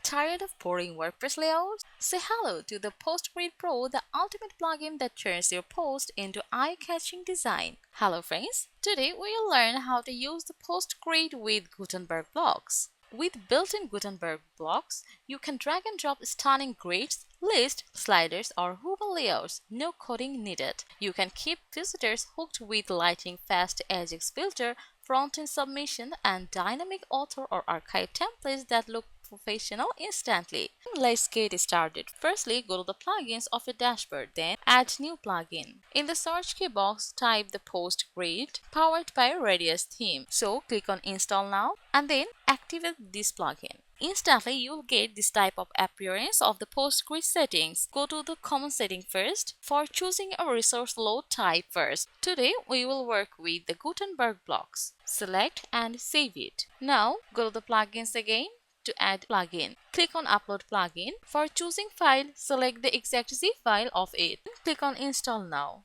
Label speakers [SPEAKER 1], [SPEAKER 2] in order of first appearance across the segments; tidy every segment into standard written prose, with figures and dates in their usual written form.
[SPEAKER 1] Tired of boring WordPress layouts? Say hello to the Post Grid Pro, the ultimate plugin that turns your post into eye-catching design. Hello friends, today we'll learn how to use the Post Grid with Gutenberg blocks. With built-in Gutenberg blocks, you can drag and drop stunning grids, lists, sliders, or hover layouts. No coding needed. You can keep visitors hooked with lighting fast Ajax filter, front-end submission, and dynamic author or archive templates that look professional instantly. Let's get started. Firstly, go to the plugins of your dashboard, then add new plugin. In the search key box, type the Post Grid powered by Radius theme. So click on install now and then activate this plugin. Instantly, you'll get this type of appearance of the Post Grid settings. Go to the common setting first for choosing a resource load type first. Today, we will work with the Gutenberg blocks. Select and save it. Now, go to the plugins again. To add plugin, click on upload plugin. For choosing file, select the exact zip file of it. Click on install now.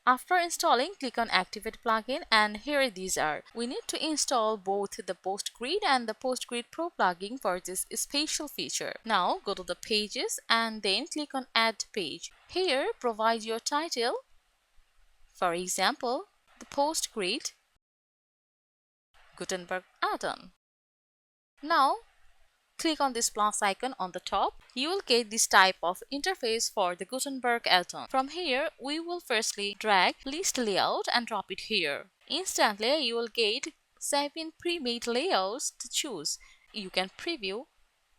[SPEAKER 1] After installing, click on activate plugin, and here these are. We need to install both the Post Grid and the Post Grid Pro plugin for this special feature. Now go to the pages and then click on add page. Here provide your title. For example, the Post Grid Gutenberg add-on. Now click on this plus icon on the top. You will get this type of interface for the Gutenberg add-on. From here, we will firstly drag list layout and drop it here. Instantly, you will get 7 pre-made layouts to choose. You can preview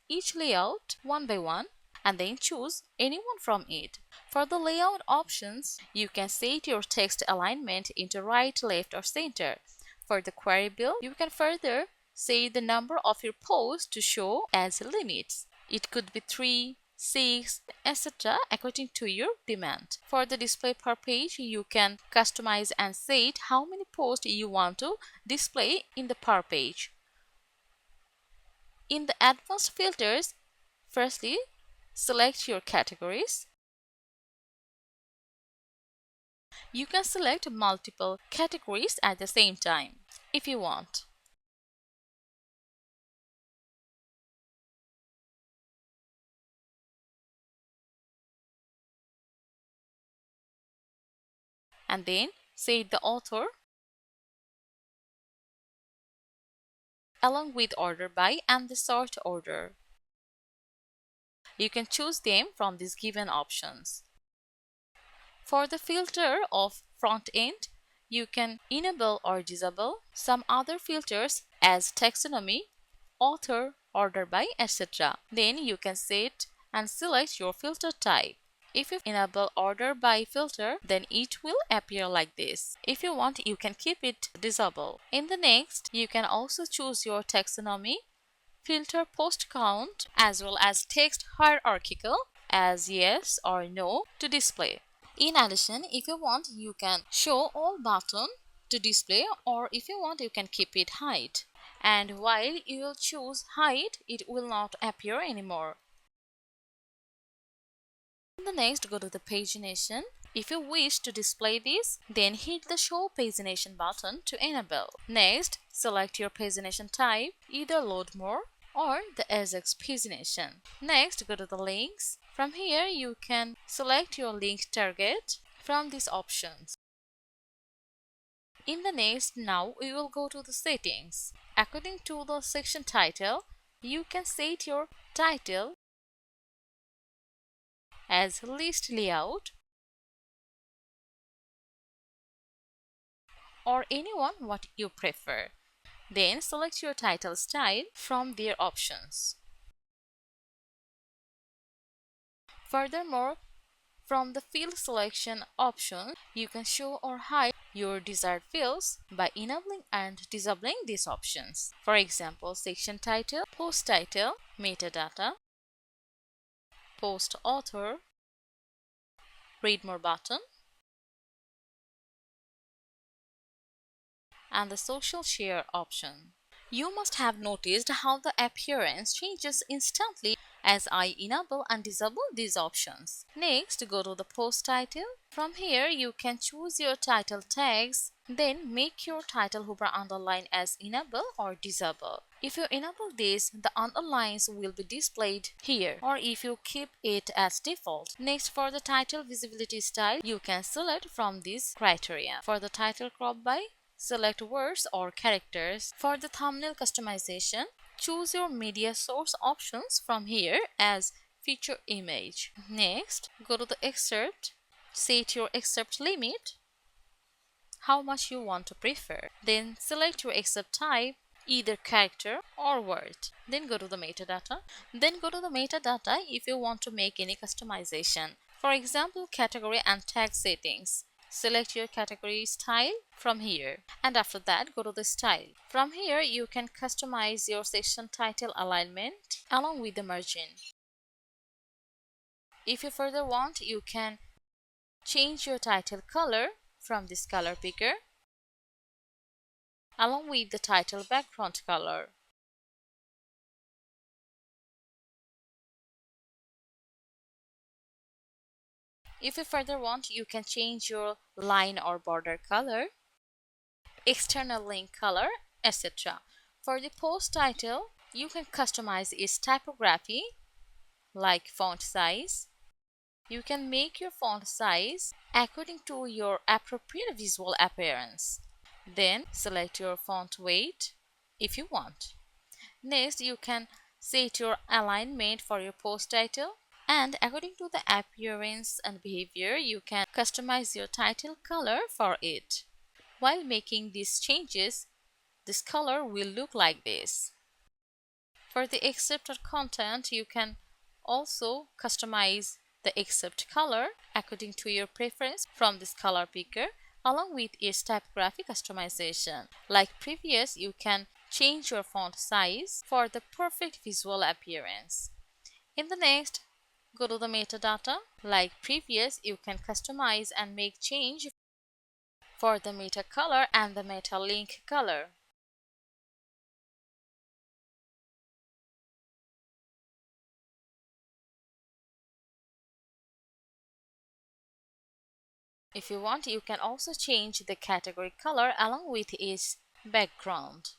[SPEAKER 1] each layout one by one and then choose anyone from it. For the layout options, you can set your text alignment into right, left, or center. For the query build, you can further say the number of your posts to show as limits. It could be 3, 6, etc. according to your demand. For the display per page, you can customize and set how many posts you want to display in the per page. In the advanced filters, firstly, select your categories. You can select multiple categories at the same time if you want. And then set the author along with order by and the sort order. You can choose them from these given options. For the filter of front end, you can enable or disable some other filters as taxonomy, author, order by, etc. Then you can set and select your filter type. If you enable order by filter, then it will appear like this. If you want, you can keep it disabled. In the next, you can also choose your taxonomy, filter post count, as well as text hierarchical as yes or no to display. In addition, if you want, you can show all button to display, or if you want, you can keep it hide. And while you will choose hide, it will not appear anymore. In the next, go to the pagination. If you wish to display this, then hit the show pagination button to enable. Next, select your pagination type, either load more or the Ajax pagination. Next, go to the links. From here, you can select your link target from these options. In the next, now we will go to the settings. According to the section title, you can set your title as list layout or anyone what you prefer. Then select your title style from their options. Furthermore, from the field selection option, you can show or hide your desired fields by enabling and disabling these options. For example, section title, post title, metadata, post author, read more button, and the social share option. You must have noticed how the appearance changes instantly as I enable and disable these options. Next, go to the post title. From here, you can choose your title tags, then make your title hover underline as enable or disable. If you enable this, the underlines will be displayed here, or if you keep it as default. Next, for the title visibility style, you can select from this criteria. For the title crop by, select words or characters. For the thumbnail customization, choose your media source options from here as feature image. Next, go to the excerpt, set your excerpt limit, how much you want to prefer. Then select your excerpt type, either character or word. Then go to the metadata. If you want to make any customization. For example, category and tag settings. Select your category style from here, and after that go to the style. From here you can customize your section title alignment along with the margin. If you further want, you can change your title color from this color picker along with the title background color. If you further want, you can change your line or border color, external link color, etc. For the post title, you can customize its typography like font size. You can make your font size according to your appropriate visual appearance. Then select your font weight if you want. Next, you can set your alignment for your post title, and according to the appearance and behavior, you can customize your title color for it. While making these changes, this color will look like this. For the excerpted content, you can also customize the excerpt color according to your preference from this color picker along with its typography customization. Like previous, you can change your font size for the perfect visual appearance. In the next, go to the metadata. Like previous, you can customize and make change for the meta color and the meta link color. If you want, you can also change the category color along with its background.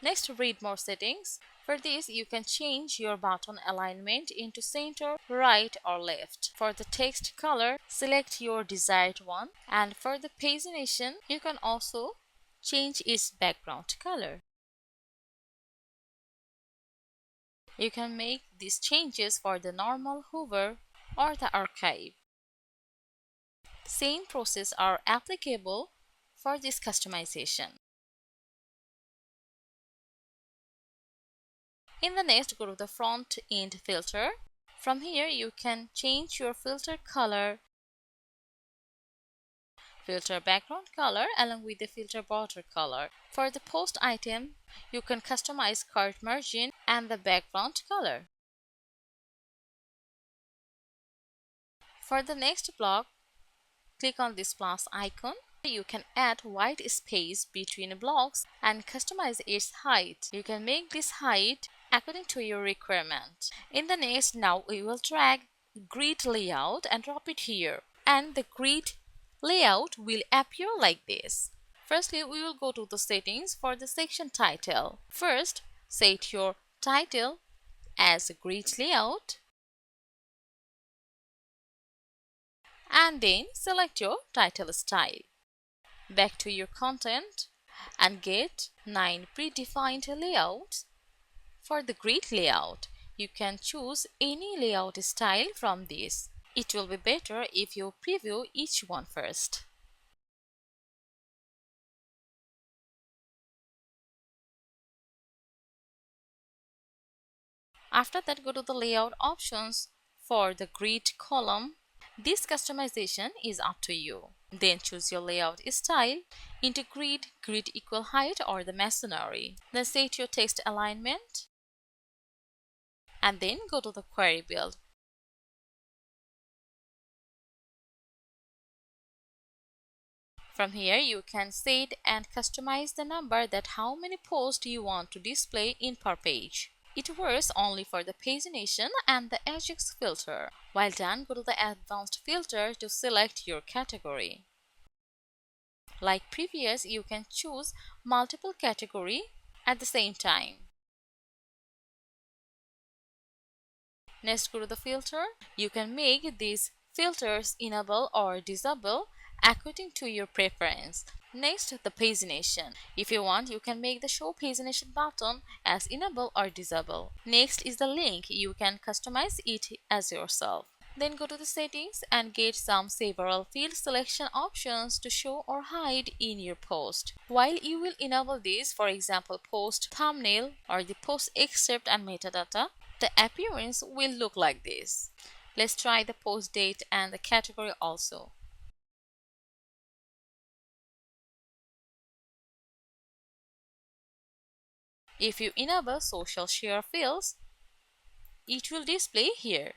[SPEAKER 1] Next, read more settings. For this, you can change your button alignment into center, right or left. For the text color, select your desired one. And for the pagination, you can also change its background color. You can make these changes for the normal, hover, or the archive. Same process are applicable for this customization. In the next, go to the front end filter. From here, you can change your filter color, filter background color along with the filter border color. For the post item, you can customize cart margin and the background color. For the next block, click on this plus icon. You can add white space between blocks and customize its height. You can make this height according to your requirement. In the next, now we will drag grid layout and drop it here, and the grid layout will appear like this. Firstly, we will go to the settings for the section title. First, set your title as a grid layout, and then select your title style. Back to your content and get 9 predefined layouts. For the grid layout, you can choose any layout style from this. It will be better if you preview each one first. After that, go to the layout options for the grid column. This customization is up to you. Then choose your layout style into grid, grid equal height or the masonry. Then set your text alignment and then go to the query build. From here, you can set and customize the number that how many posts you want to display in per page. It works only for the pagination and the Ajax filter. While done, go to the advanced filter to select your category. Like previous, you can choose multiple category at the same time. Next, go to the filter. You can make these filters enable or disable according to your preference. Next, the pagination. If you want, you can make the show pagination button as enable or disable. Next is the link. You can customize it as yourself. Then go to the settings and get some several field selection options to show or hide in your post. While you will enable these, for example, post thumbnail or the post excerpt and metadata, the appearance will look like this. Let's try the post date and the category also. If you enable social share fields, it will display here.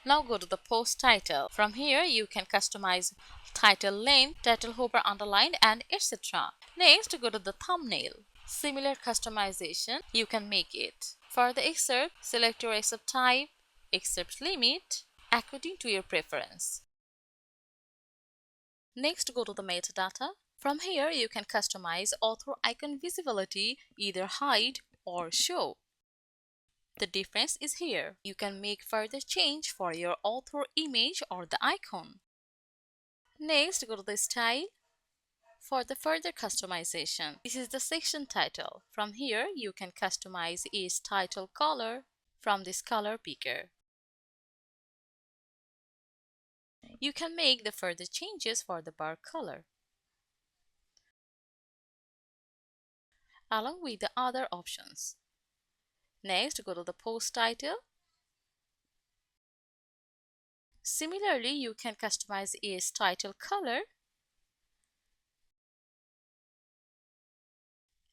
[SPEAKER 1] Now go to the post title. From here you can customize title length, title hover underline and etc. Next go to the thumbnail. Similar customization you can make it. For the excerpt, select your excerpt type, excerpt limit according to your preference. Next go to the metadata. From here you can customize author icon visibility, either hide or show. The difference is here. You can make further change for your author image or the icon. Next, go to the style for the further customization. This is the section title. From here, you can customize its title color from this color picker. You can make the further changes for the bar color, along with the other options. Next, go to the post title. Similarly, you can customize its title color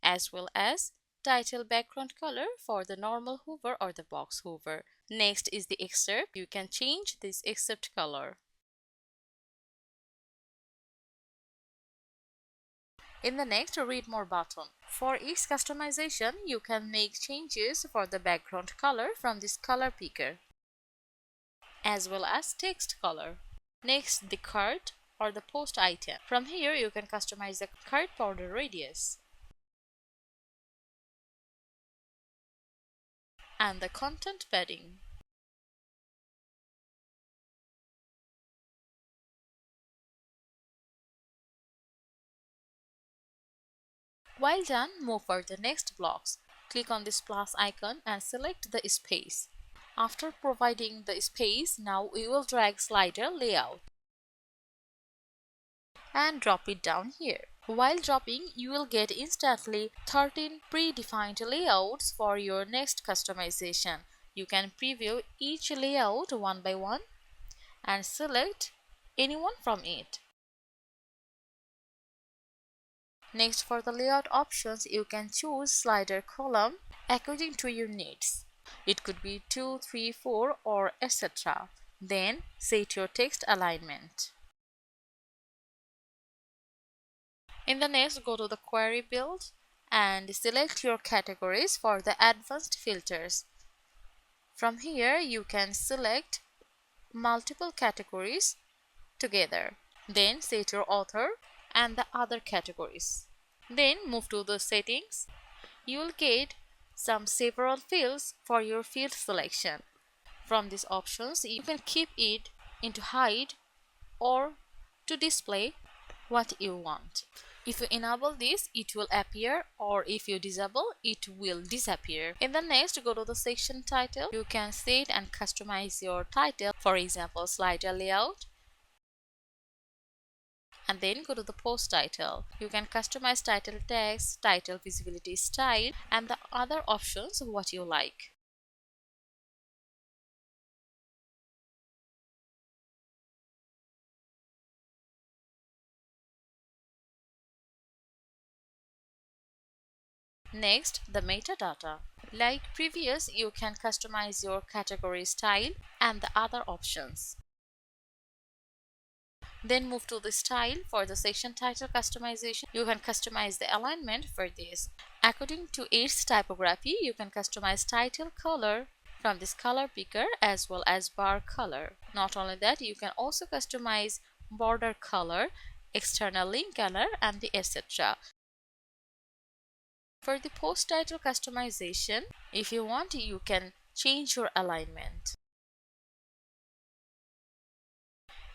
[SPEAKER 1] as well as title background color for the normal hover or the box hover. Next is the excerpt. You can change this excerpt color. In the next, read more button. For each customization, you can make changes for the background color from this color picker, as well as text color. Next, the card or the post item. From here, you can customize the card border radius and the content padding. While done, move for the next blocks. Click on this plus icon and select the space. After providing the space, now we will drag slider layout and drop it down here. While dropping, you will get instantly 13 predefined layouts for your next customization. You can preview each layout one by one and select anyone from it. Next, for the layout options, you can choose slider column according to your needs. It could be 2, 3, 4 or etc. Then set your text alignment. In the next, go to the query build and select your categories for the advanced filters. From here, you can select multiple categories together. Then set your author and the other categories. Then move to the settings. You will get several fields for your field selection. From these options, you can keep it into hide or to display what you want. If you enable this, it will appear, or if you disable, it will disappear. In the next, go to the section title. You can set and customize your title, for example, slider layout. And then go to the post title. You can customize title text, title visibility style, and the other options what you like. Next, the metadata. Like previous, you can customize your category style and the other options. Then move to the style. For the section title customization, you can customize the alignment for this. According to its typography, you can customize title color from this color picker as well as bar color. Not only that, you can also customize border color, external link color, and the etc. For the post title customization, if you want, you can change your alignment.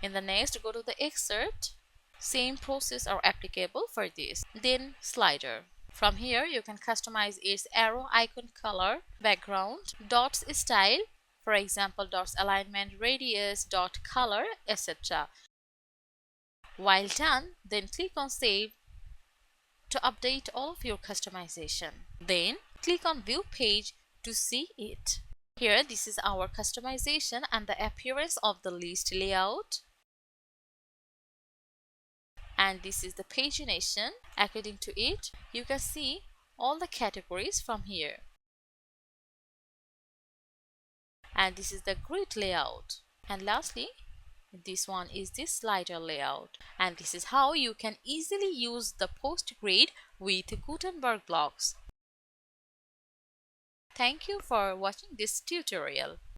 [SPEAKER 1] In the next, go to the excerpt. Same process are applicable for this. Then slider. From here, you can customize its arrow icon color, background, dots style, for example, dots alignment, radius, dot color, etc. While done, then click on Save to update all of your customization. Then click on View Page to see it. Here, this is our customization and the appearance of the list layout. And this is the pagination. According to it, you can see all the categories from here. And this is the grid layout. And lastly, this one is the slider layout. And this is how you can easily use the post grid with Gutenberg blocks. Thank you for watching this tutorial.